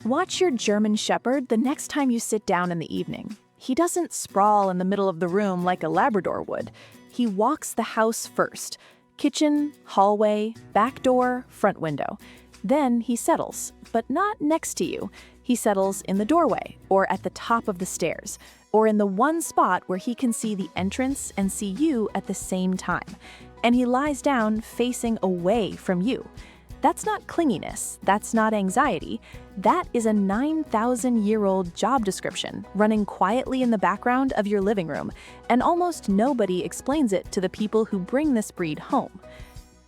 Watch your German Shepherd the next time you sit down in the evening. He doesn't sprawl in the middle of the room like a Labrador would. He walks the house first. Kitchen, hallway, back door, front window. Then he settles, but not next to you. He settles in the doorway, or at the top of the stairs, or in the one spot where he can see the entrance and see you at the same time. And he lies down facing away from you. That's not clinginess, that's not anxiety. That is a 9,000-year-old job description running quietly in the background of your living room, and almost nobody explains it to the people who bring this breed home.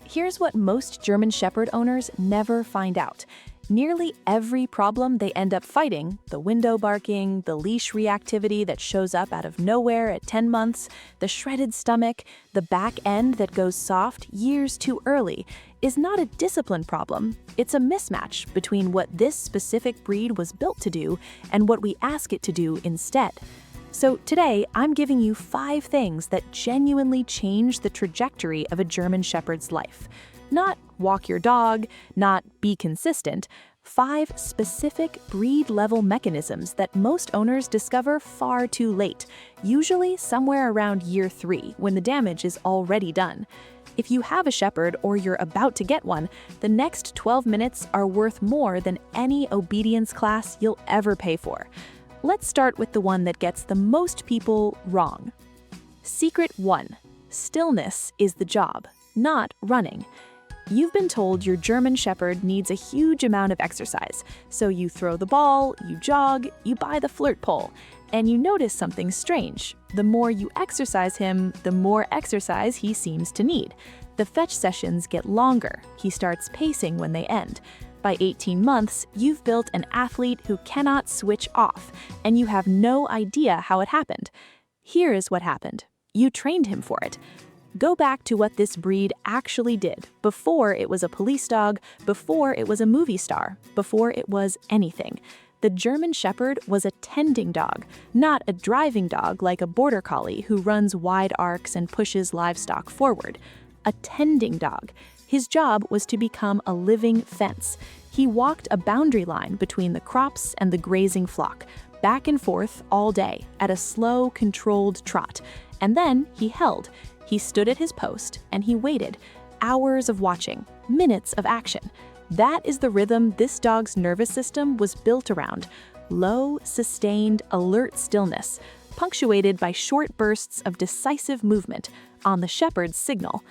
Here's what most German Shepherd owners never find out. Nearly every problem they end up fighting, the window barking, the leash reactivity that shows up out of nowhere at 10 months, the shredded stomach, the back end that goes soft years too early, is not a discipline problem. It's a mismatch between what this specific breed was built to do and what we ask it to do instead. So today, I'm giving you 5 things that genuinely change the trajectory of a German Shepherd's life. Not walk your dog, not be consistent. 5 specific breed-level mechanisms that most owners discover far too late, usually somewhere around year 3, when the damage is already done. If you have a Shepherd or you're about to get one, the next 12 minutes are worth more than any obedience class you'll ever pay for. Let's start with the one that gets the most people wrong. Secret 1. Stillness is the job, not running. You've been told your German Shepherd needs a huge amount of exercise, so you throw the ball, you jog, you buy the flirt pole, and you notice something strange. The more you exercise him, the more exercise he seems to need. The fetch sessions get longer. He starts pacing when they end. By 18 months, you've built an athlete who cannot switch off, and you have no idea how it happened. Here is what happened. You trained him for it. Go back to what this breed actually did before it was a police dog, before it was a movie star, before it was anything. The German Shepherd was a tending dog, not a driving dog like a border collie who runs wide arcs and pushes livestock forward. A tending dog. His job was to become a living fence. He walked a boundary line between the crops and the grazing flock, back and forth all day at a slow, controlled trot. And then he held. He stood at his post and he waited. Hours of watching, minutes of action. That is the rhythm this dog's nervous system was built around. Low, sustained, alert stillness, punctuated by short bursts of decisive movement on the Shepherd's signal.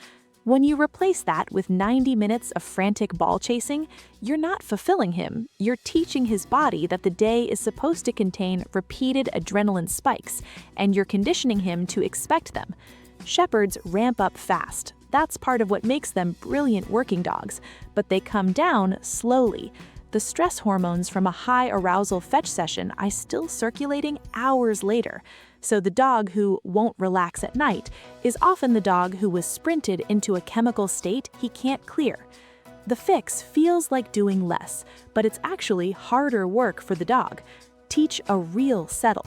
When you replace that with 90 minutes of frantic ball chasing, you're not fulfilling him. You're teaching his body that the day is supposed to contain repeated adrenaline spikes, and you're conditioning him to expect them. Shepherds ramp up fast. That's part of what makes them brilliant working dogs, but they come down slowly. The stress hormones from a high arousal fetch session are still circulating hours later. So the dog who won't relax at night is often the dog who was sprinted into a chemical state he can't clear. The fix feels like doing less, but it's actually harder work for the dog. Teach a real settle.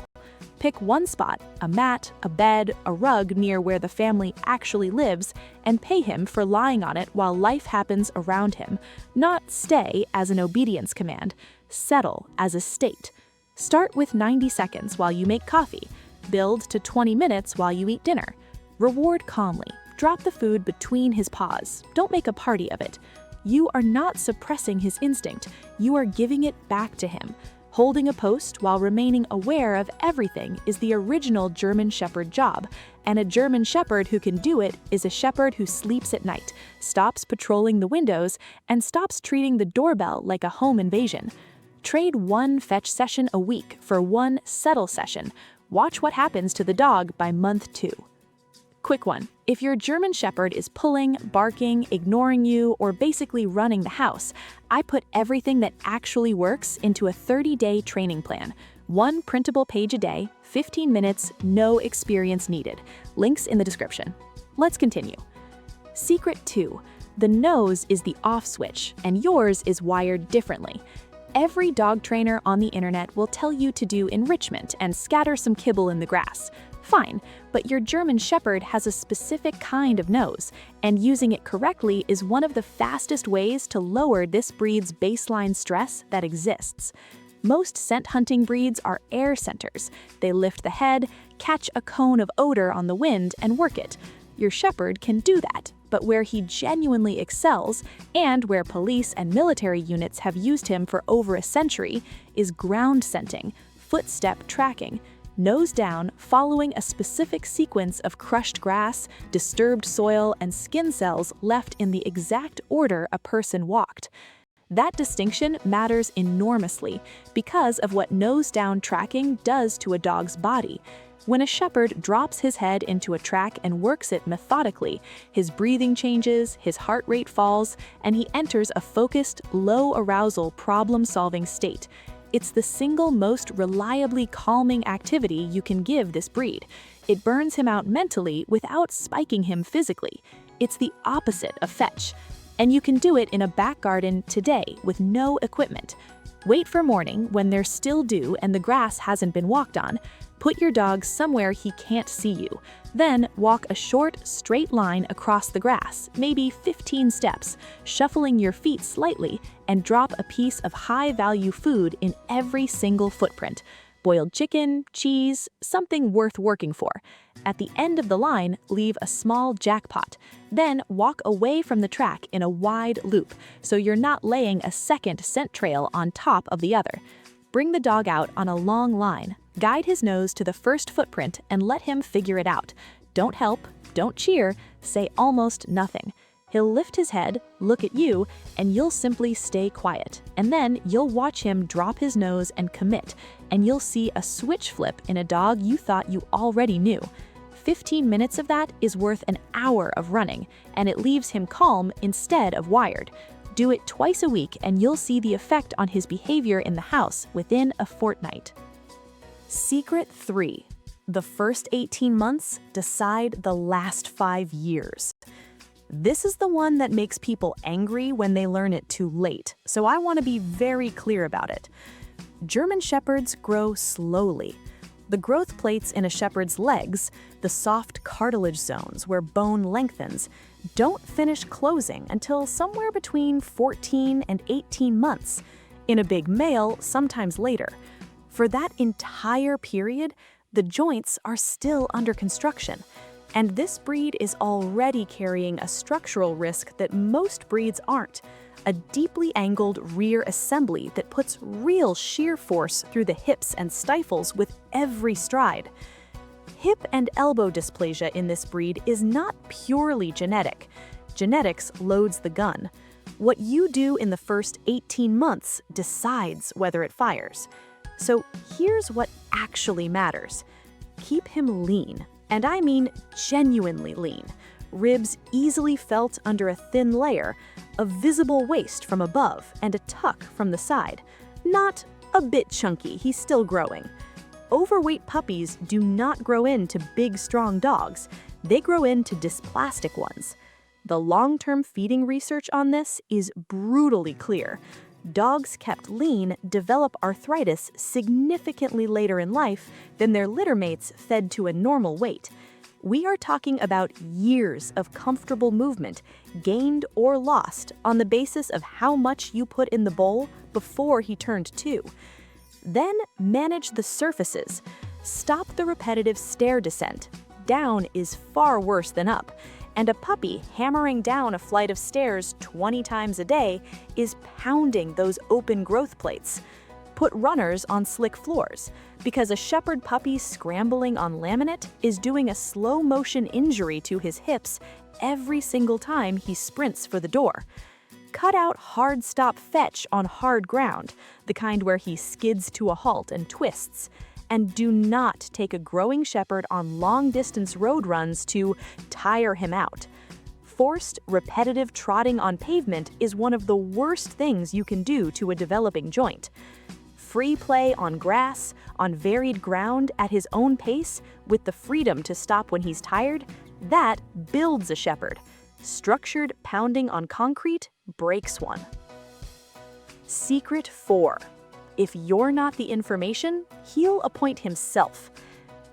Pick one spot, a mat, a bed, a rug near where the family actually lives, and pay him for lying on it while life happens around him. Not stay as an obedience command, settle as a state. Start with 90 seconds while you make coffee. Build to 20 minutes while you eat dinner. Reward calmly. Drop the food between his paws. Don't make a party of it. You are not suppressing his instinct. You are giving it back to him. Holding a post while remaining aware of everything is the original German Shepherd job, and a German Shepherd who can do it is a Shepherd who sleeps at night, stops patrolling the windows, and stops treating the doorbell like a home invasion. Trade one fetch session a week for one settle session. Watch what happens to the dog by month 2. Quick one. If your German Shepherd is pulling, barking, ignoring you, or basically running the house, I put everything that actually works into a 30-day training plan. 1 printable page a day, 15 minutes, no experience needed. Links in the description. Let's continue. Secret 2. The nose is the off switch, and yours is wired differently. Every dog trainer on the internet will tell you to do enrichment and scatter some kibble in the grass. Fine, but your German Shepherd has a specific kind of nose, and using it correctly is one of the fastest ways to lower this breed's baseline stress that exists. Most scent hunting breeds are air scenters. They lift the head, catch a cone of odor on the wind, and work it. Your shepherd can do that, but where he genuinely excels, and where police and military units have used him for over a century, is ground scenting, footstep tracking, nose down, following a specific sequence of crushed grass, disturbed soil, and skin cells left in the exact order a person walked. That distinction matters enormously because of what nose-down tracking does to a dog's body. When a shepherd drops his head into a track and works it methodically, his breathing changes, his heart rate falls, and he enters a focused, low-arousal, problem-solving state. It's the single most reliably calming activity you can give this breed. It burns him out mentally without spiking him physically. It's the opposite of fetch. And you can do it in a back garden today with no equipment. Wait for morning when there's still dew and the grass hasn't been walked on. Put your dog somewhere he can't see you. Then walk a short, straight line across the grass, maybe 15 steps, shuffling your feet slightly, and drop a piece of high-value food in every single footprint. Boiled chicken, cheese, something worth working for. At the end of the line, leave a small jackpot. Then walk away from the track in a wide loop, so you're not laying a second scent trail on top of the other. Bring the dog out on a long line. Guide his nose to the first footprint and let him figure it out. Don't help, don't cheer, say almost nothing. He'll lift his head, look at you, and you'll simply stay quiet. And then you'll watch him drop his nose and commit, and you'll see a switch flip in a dog you thought you already knew. 15 minutes of that is worth an hour of running, and it leaves him calm instead of wired. Do it twice a week and you'll see the effect on his behavior in the house within a fortnight. Secret 3. The first 18 months decide the last 5 years. This is the one that makes people angry when they learn it too late, so I want to be very clear about it. German Shepherds grow slowly. The growth plates in a shepherd's legs, the soft cartilage zones where bone lengthens, don't finish closing until somewhere between 14 and 18 months. In a big male, sometimes later. For that entire period, the joints are still under construction. And this breed is already carrying a structural risk that most breeds aren't, a deeply angled rear assembly that puts real shear force through the hips and stifles with every stride. Hip and elbow dysplasia in this breed is not purely genetic. Genetics loads the gun. What you do in the first 18 months decides whether it fires. So here's what actually matters. Keep him lean. And I mean genuinely lean. Ribs easily felt under a thin layer, a visible waist from above, and a tuck from the side. Not a bit chunky, he's still growing. Overweight puppies do not grow into big, strong dogs. They grow into dysplastic ones. The long-term feeding research on this is brutally clear. Dogs kept lean develop arthritis significantly later in life than their litter mates fed to a normal weight. We are talking about years of comfortable movement, gained or lost, on the basis of how much you put in the bowl before he turned 2. Then manage the surfaces. Stop the repetitive stair descent. Down is far worse than up. And a puppy hammering down a flight of stairs 20 times a day is pounding those open growth plates. Put runners on slick floors, because a shepherd puppy scrambling on laminate is doing a slow-motion injury to his hips every single time he sprints for the door. Cut out hard stop fetch on hard ground, the kind where he skids to a halt and twists. And do not take a growing shepherd on long-distance road runs to tire him out. Forced, repetitive trotting on pavement is one of the worst things you can do to a developing joint. Free play on grass, on varied ground at his own pace, with the freedom to stop when he's tired, that builds a shepherd. Structured pounding on concrete breaks one. Secret 4. If you're not the information, he'll appoint himself.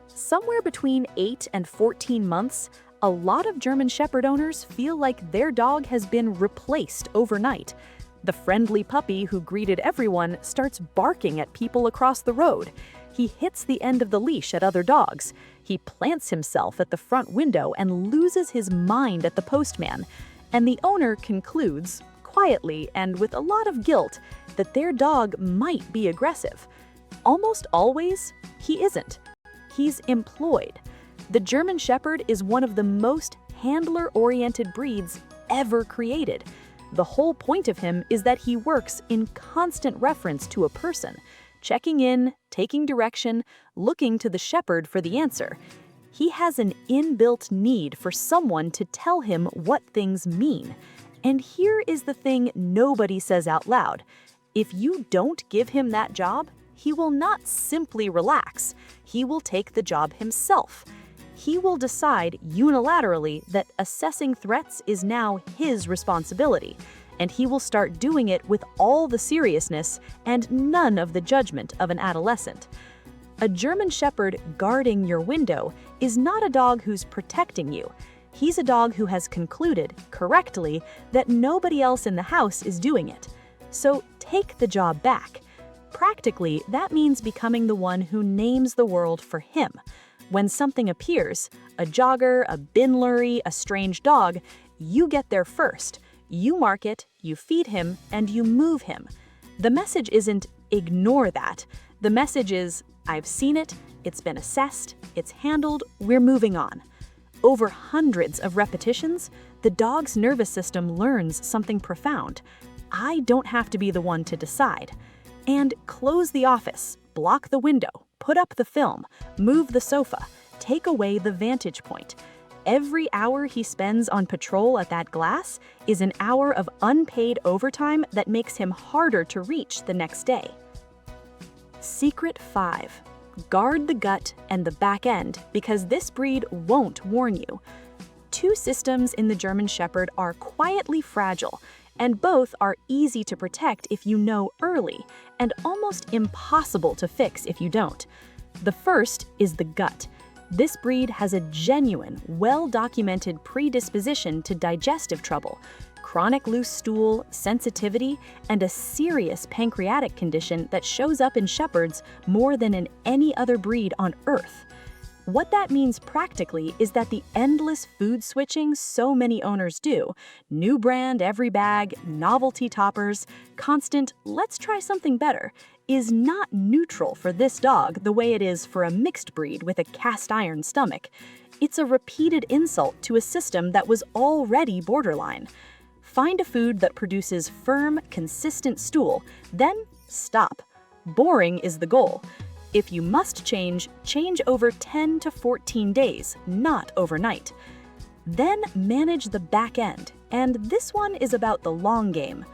Somewhere between 8 and 14 months, a lot of German Shepherd owners feel like their dog has been replaced overnight. The friendly puppy who greeted everyone starts barking at people across the road. He hits the end of the leash at other dogs. He plants himself at the front window and loses his mind at the postman. And the owner concludes, quietly and with a lot of guilt, that their dog might be aggressive. Almost always, he isn't. He's employed. The German Shepherd is one of the most handler-oriented breeds ever created. The whole point of him is that he works in constant reference to a person, checking in, taking direction, looking to the shepherd for the answer. He has an inbuilt need for someone to tell him what things mean. And here is the thing nobody says out loud. If you don't give him that job, he will not simply relax. He will take the job himself. He will decide unilaterally that assessing threats is now his responsibility, and he will start doing it with all the seriousness and none of the judgment of an adolescent. A German Shepherd guarding your window is not a dog who's protecting you. He's a dog who has concluded, correctly, that nobody else in the house is doing it. So take the job back. Practically, that means becoming the one who names the world for him. When something appears, a jogger, a bin lurry, a strange dog, you get there first. You mark it, you feed him, and you move him. The message isn't, ignore that. The message is, I've seen it, it's been assessed, it's handled, we're moving on. Over hundreds of repetitions, the dog's nervous system learns something profound. I don't have to be the one to decide. And close the office, block the window, put up the film, move the sofa, take away the vantage point. Every hour he spends on patrol at that glass is an hour of unpaid overtime that makes him harder to reach the next day. Secret 5. Guard the gut and the back end because this breed won't warn you. Two systems in the German Shepherd are quietly fragile, and both are easy to protect if you know early, and almost impossible to fix if you don't. The first is the gut. This breed has a genuine, well-documented predisposition to digestive trouble, chronic loose stool, sensitivity, and a serious pancreatic condition that shows up in shepherds more than in any other breed on Earth. What that means practically is that the endless food switching so many owners do, new brand every bag, novelty toppers, constant let's try something better, is not neutral for this dog the way it is for a mixed breed with a cast iron stomach. It's a repeated insult to a system that was already borderline. Find a food that produces firm, consistent stool, then stop. Boring is the goal. If you must change, change over 10 to 14 days, not overnight. Then manage the back end, and this one is about the long game.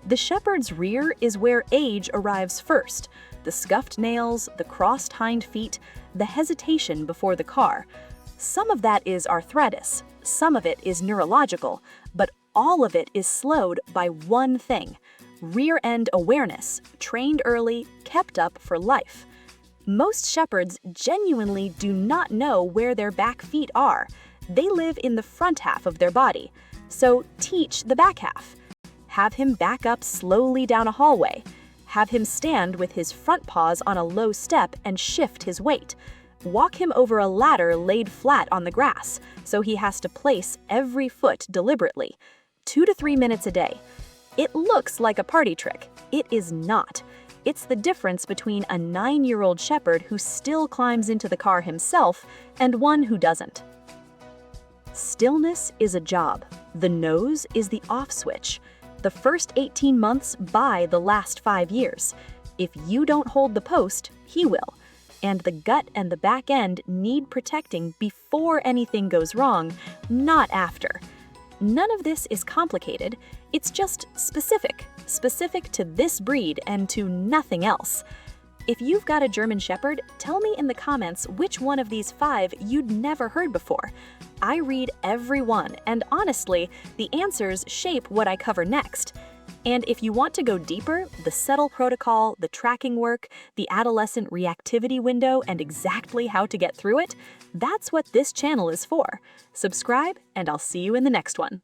The shepherd's rear is where age arrives first. The scuffed nails, the crossed hind feet, the hesitation before the car. Some of that is arthritis, some of it is neurological, but all of it is slowed by one thing: rear end awareness, trained early, kept up for life. Most shepherds genuinely do not know where their back feet are. They live in the front half of their body. So teach the back half. Have him back up slowly down a hallway. Have him stand with his front paws on a low step and shift his weight. Walk him over a ladder laid flat on the grass, so he has to place every foot deliberately. 2 to 3 minutes a day. It looks like a party trick. It is not. It's the difference between a 9-year-old shepherd who still climbs into the car himself and one who doesn't. Stillness is a job. The nose is the off switch. The first 18 months buy the last 5 years. If you don't hold the post, he will. And the gut and the back end need protecting before anything goes wrong, not after. None of this is complicated. It's just specific to this breed and to nothing else. If you've got a German Shepherd, tell me in the comments which one of these 5 you'd never heard before. I read every one, and honestly, the answers shape what I cover next. And if you want to go deeper, the settle protocol, the tracking work, the adolescent reactivity window, and exactly how to get through it, that's what this channel is for. Subscribe, and I'll see you in the next one.